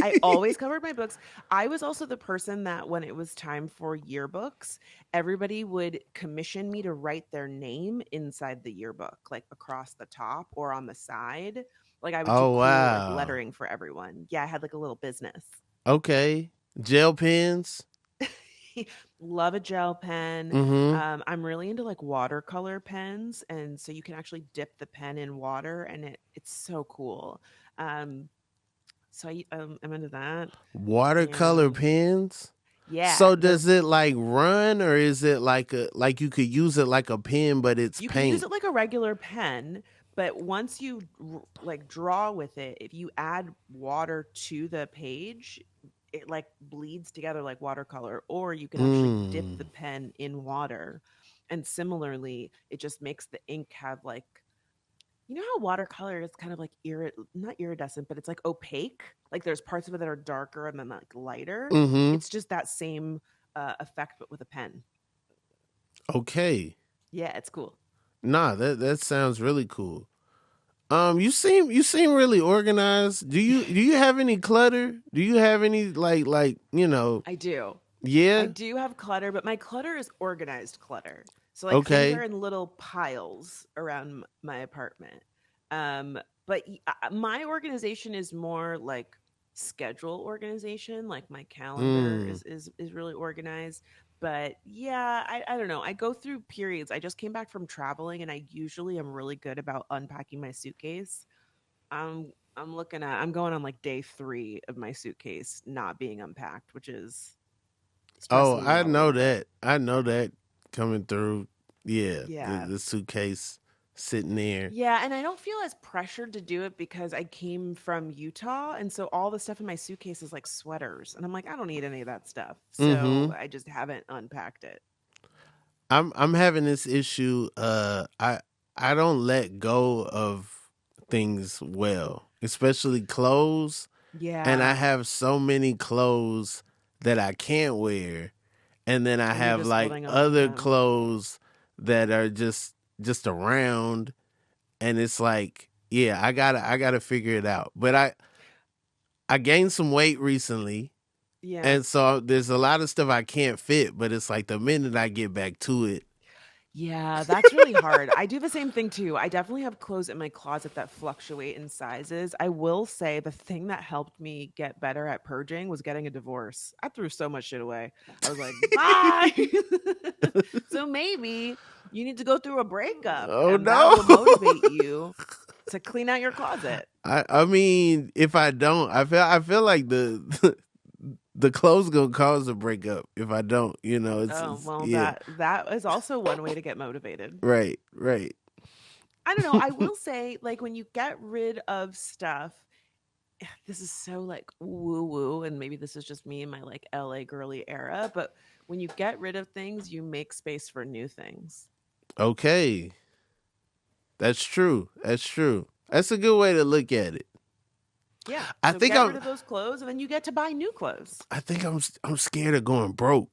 I always covered my books. I was also the person that when it was time for yearbooks, everybody would commission me to write their name inside the yearbook, like across the top or on the side. Like I would do Oh cool like wow. lettering for everyone. Yeah, I had like a little business. Okay. Gel pens. Love a gel pen. Mm-hmm. I'm really into like watercolor pens, and so you can actually dip the pen in water, and it's so cool. Um, I'm into that, Watercolor and pens. yeah, So they're does it like run, or is it like you could use it like a pen, but it's you can use paint? it like a regular pen, but once you like draw with it, if you add water to the page, it like bleeds together like watercolor, or you can actually dip the Mm. pen in water. And similarly, it just makes the ink have like, you know how watercolor is kind of like not iridescent, but it's like opaque. Like there's parts of it that are darker and then like lighter. Mm-hmm. It's just that same effect, but with a pen. Okay. Yeah, it's cool. Nah, that sounds really cool. You seem really organized. Do you have any clutter? Do you have any like. I do. I Yeah? do have clutter, but my clutter is organized clutter. So like things are Okay. in little piles around my apartment. But my organization is more like schedule organization. Like my calendar Mm. is really organized. But yeah, I don't know. I go through periods. I just came back from traveling, and I usually am really good about unpacking my suitcase. I'm going on like day 3 of my suitcase not being unpacked, which is Oh, stressing me I out a know little bit. that. I know that coming through. Yeah, the, Yeah. the suitcase sitting there. Yeah, and I don't feel as pressured to do it because I came from Utah, and so all the stuff in my suitcase is like sweaters, and I'm like, I don't need any of that stuff. So Mm-hmm. I just haven't unpacked it. I'm having this issue. I don't let go of things well, especially clothes. And I Yeah, have so many clothes that I can't wear, and then I and you're have just like holding on to other them. clothes that are just around, and it's like, yeah, I gotta figure it out. But I gained some weight recently, Yeah. and so there's a lot of stuff I can't fit. But it's like the minute I get back to it, Yeah, that's really hard. I do the same thing too. I definitely have clothes in my closet that fluctuate in sizes. I will say the thing that helped me get better at purging was getting a divorce. I threw so much shit away. I was like, bye. So maybe you need to go through a breakup oh and that will no. motivate you to clean out your closet. I mean, if I don't, I feel like the clothes gonna cause a breakup if I don't. Oh, It's well, yeah, that is also one way to get motivated. right, right. I don't know. I will say, like, when you get rid of stuff, this is so like woo woo, and maybe this is just me in my like LA girly era, but when you get rid of things, you make space for new things. Okay, that's true. That's true. That's a good way to look at it. Yeah. I So think get rid I'm. of those clothes and then you get to buy new clothes. I think I'm scared of going broke.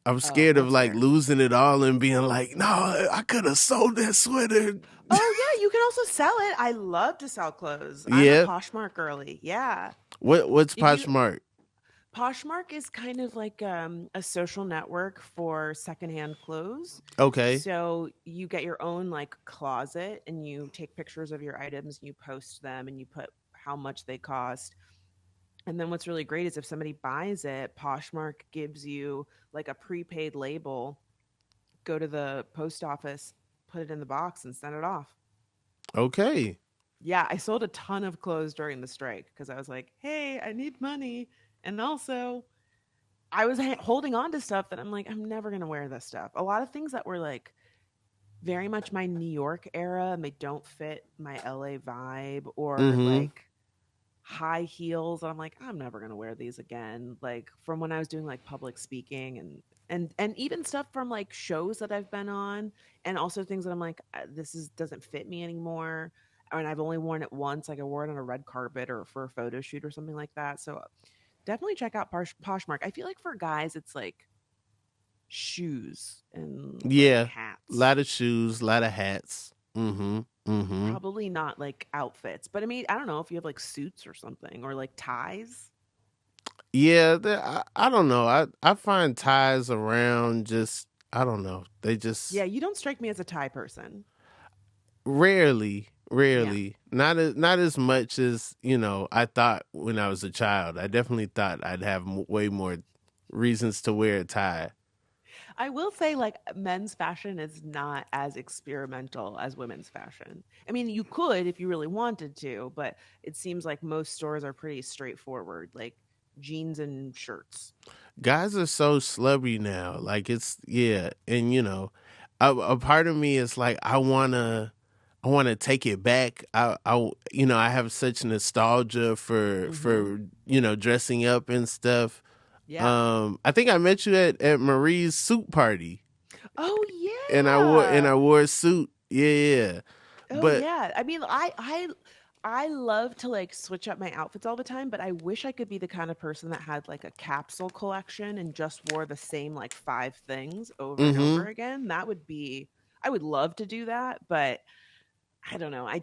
I'm Oh, scared of that's like fair. losing it all and being like, no, I could have sold that sweater. Oh, yeah. You can also sell it. I love to sell clothes. I'm a Yeah. Poshmark girly. Yeah. What's If you Poshmark? Poshmark is kind of like a social network for secondhand clothes. Okay. So you get your own like closet and you take pictures of your items and you post them and you put how much they cost. And then what's really great is if somebody buys it, Poshmark gives you like a prepaid label. Go to the post office, put it in the box, and send it off. Okay. Yeah, I sold a ton of clothes during the strike because I was like, hey, I need money. And also, I was holding on to stuff that I'm like, I'm never going to wear this stuff. A lot of things that were like very much my New York era and they don't fit my LA vibe or Mm-hmm. like high heels. And I'm like, I'm never going to wear these again. Like from when I was doing like public speaking and even stuff from like shows that I've been on and also things that I'm like, this is doesn't fit me anymore. And I've only worn it once. Like I wore it on a red carpet or for a photo shoot or something like that. So definitely check out Poshmark. I feel like for guys, it's like shoes and like Yeah. A hats. lot of shoes, a lot of hats. Mm-hmm. Mm-hmm. Probably not like outfits, but I mean, I don't know if you have like suits or something or like ties. Yeah, I don't know. I find ties around just I don't know. They Yeah, just you don't strike me as a tie person. rarely, Yeah. rarely. Not as much as, I thought when I was a child. I definitely thought I'd have way more reasons to wear a tie. I will say, like, men's fashion is not as experimental as women's fashion. I mean, you could if you really wanted to, but it seems like most stores are pretty straightforward, like jeans and shirts. Guys are so slubby now. Like it's yeah, and a part of me is like I want to take it back. I have such nostalgia Hmm. for dressing up and stuff. Yeah. I think I met you at Marie's suit party, Oh and I yeah. wore a suit. Yeah, yeah. Oh But yeah. I mean, I love to like switch up my outfits all the time, but I wish I could be the kind of person that had like a capsule collection and just wore the same like five things over and over mm-hmm. again. That would be I would love to do that, but I don't know. I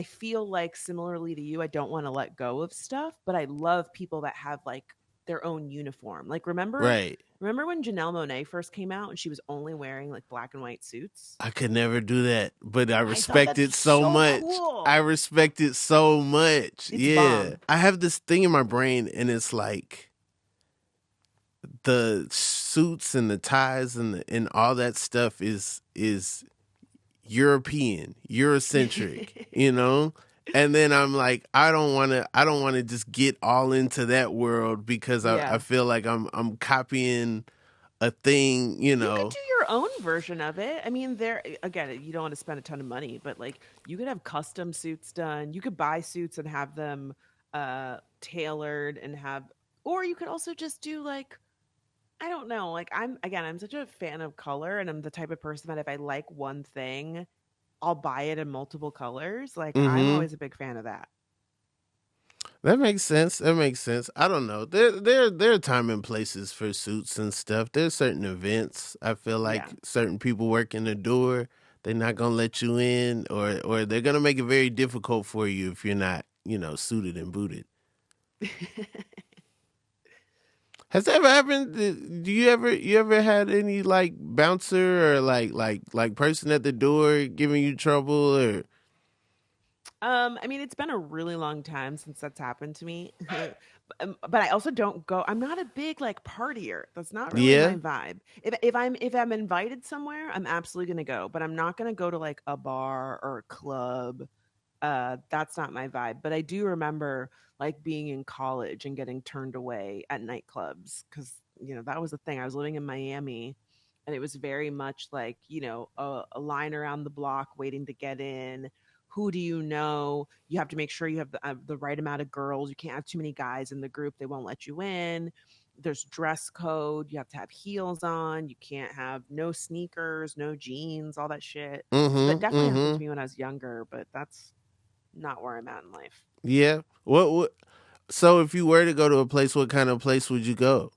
feel like similarly to you, I don't want to let go of stuff, but I love people that have like their own uniform. Like Right. remember when Janelle Monáe first came out and she was only wearing like black and white suits? I could never do that, but I I thought respect that'd be it so so much. I cool. respect it so much. It's Yeah. bomb. I have this thing in my brain, and it's like the suits and the ties and all that stuff is European, Eurocentric. And then I'm like, I don't want to just get all into that world because I Yeah. feel like I'm copying a thing, You could do your own version of it. I mean, there again, you don't want to spend a ton of money, but like you could have custom suits done. You could buy suits and have them tailored and have or you could also just do like I don't know, like I'm such a fan of color and I'm the type of person that if I like one thing, I'll buy it in multiple colors. Like I'm Mm-hmm. always a big fan of that. That makes sense. That makes sense. I don't know. There are time and places for suits and stuff. There's certain events. I feel like Yeah. certain people working the door, they're not gonna let you in, or they're gonna make it very difficult for you if you're not, suited and booted. Has that ever happened? Do you ever had any like bouncer or like person at the door giving you trouble or? I mean, it's been a really long time since that's happened to me. But I also don't go I'm not a big like partier. That's not really my Yeah. vibe. If I'm invited somewhere, I'm absolutely going to go, but I'm not going to go to like a bar or a club. That's not my vibe. But I do remember like being in college and getting turned away at nightclubs cuz that was the thing. I was living in Miami and it was very much like, a line around the block waiting to get in. Who do you know? You have to make sure you have the right amount of girls. You can't have too many guys in the group. They won't let you in. There's dress code. You have to have heels on. You can't have no sneakers, no jeans, all that shit. So that Mm-hmm. definitely happened to Mm-hmm. me when I was younger, but that's not where I'm at in life. Yeah. What? So if you were to go to a place, what kind of place would you go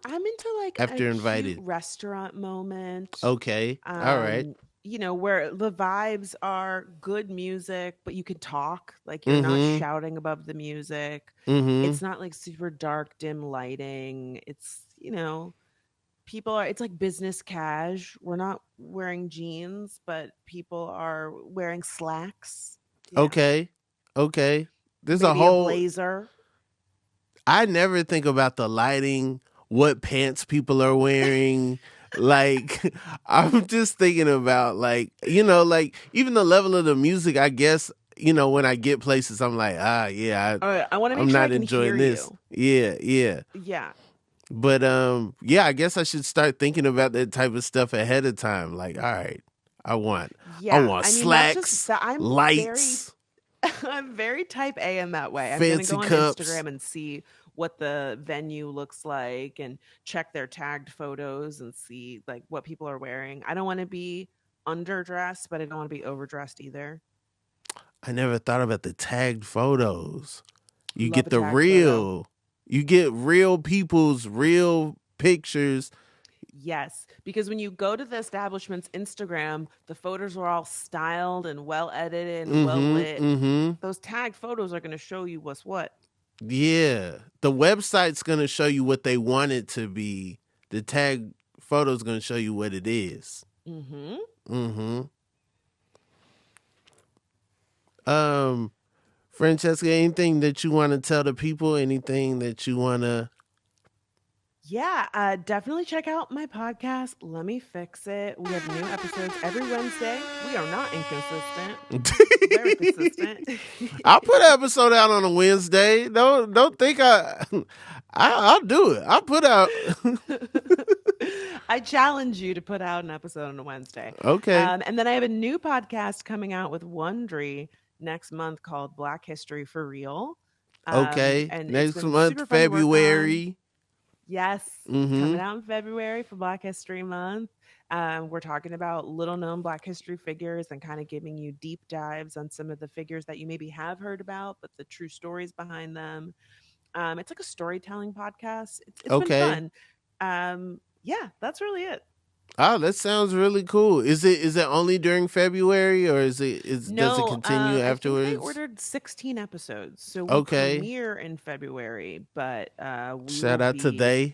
I'm into like a after cute invited? restaurant moment. Okay. All right. Where the vibes are good music, but you can talk, like you're not Mm-hmm. shouting above the music. Mm-hmm. It's not like super dark, dim lighting. It's like business cash. We're not wearing jeans, but people are wearing slacks. Yeah. Okay. Okay. There's a Maybe a whole blazer. I never think about the lighting, what pants people are wearing. Like I'm just thinking about like even the level of the music, I guess, when I get places I'm like, yeah, All right, I want to make I'm sure I not can hear enjoying this. you. Yeah, yeah. Yeah. But yeah, I guess I should start thinking about that type of stuff ahead of time. Like, all right, I want I Yeah. want I mean, that's just slacks, that I'm very lights, I'm very type A in that way. I'm going to fancy go on cups. Instagram and see what the venue looks like and check their tagged photos and see like what people are wearing. I don't want to be underdressed, but I don't want to be overdressed either. I never thought about the tagged photos. You Love get a the tagged photo. real. You get real people's real pictures. Yes, because when you go to the establishment's Instagram, the photos are all styled and well edited and well Mm-hmm. lit. Mm-hmm. Those tagged photos are going to show you what's what. Yeah. The website's going to show you what they want it to be. The tag photo's going to show you what it is. Mm-hmm. Mm-hmm. Franchesca, anything that you want to tell the people? Anything that you want to... Yeah, definitely check out my podcast, Lemme Fix It. We have new episodes every Wednesday. We are not inconsistent. Very consistent. I'll put an episode out on a Wednesday. Don't think I'll do it. I'll put out. I challenge you to put out an episode on a Wednesday. Okay. And then I have a new podcast coming out with Wondery next month called Black History for Real. Okay. And Next it's been month, super fun to work on. February. Yes, Mm-hmm. coming out in February for Black History Month. We're talking about little known Black history figures and kind of giving you deep dives on some of the figures that you maybe have heard about, but the true stories behind them. It's like a storytelling podcast. It's Okay. been fun. Yeah, that's really it. Oh, that sounds really cool. Is it only during February, or does it continue afterwards? I think they ordered 16 episodes, so we Okay. premiere in February. But we Shout will out to they.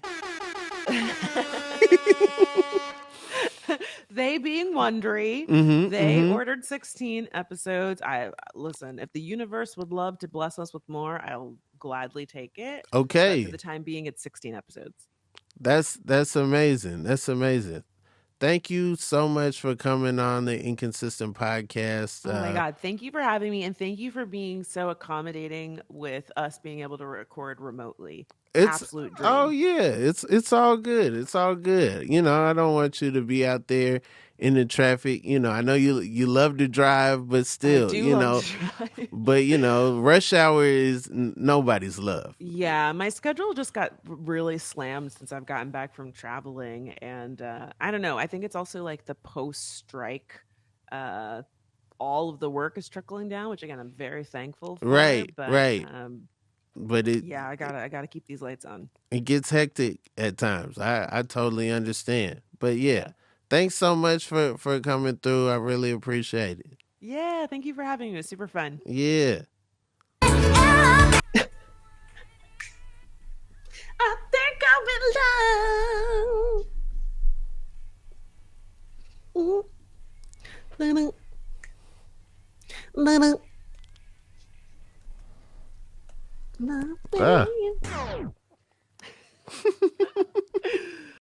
They being Wondery, Mm-hmm, they ordered 16 episodes. I listen, if the universe would love to bless us with more, I'll gladly take it. Okay. But for the time being, it's 16 episodes. That's amazing. That's amazing. Thank you so much for coming on the Inconsistent Podcast. Oh my God. Thank you for having me. And thank you for being so accommodating with us being able to record remotely. Absolute dream. Oh yeah, it's all good. It's all good. I don't want you to be out there in the traffic. I know you love to drive, but still, I do love to drive. But rush hour is nobody's love. Yeah, my schedule just got really slammed since I've gotten back from traveling, and I don't know. I think it's also like the post-strike. All of the work is trickling down, which again I'm very thankful for. Right, but, right. But I gotta keep these lights on. It gets hectic at times. I totally understand. But yeah, thanks so much for coming through. I really appreciate it. Yeah, thank you for having me. It was super fun. Yeah. I think I'm in love.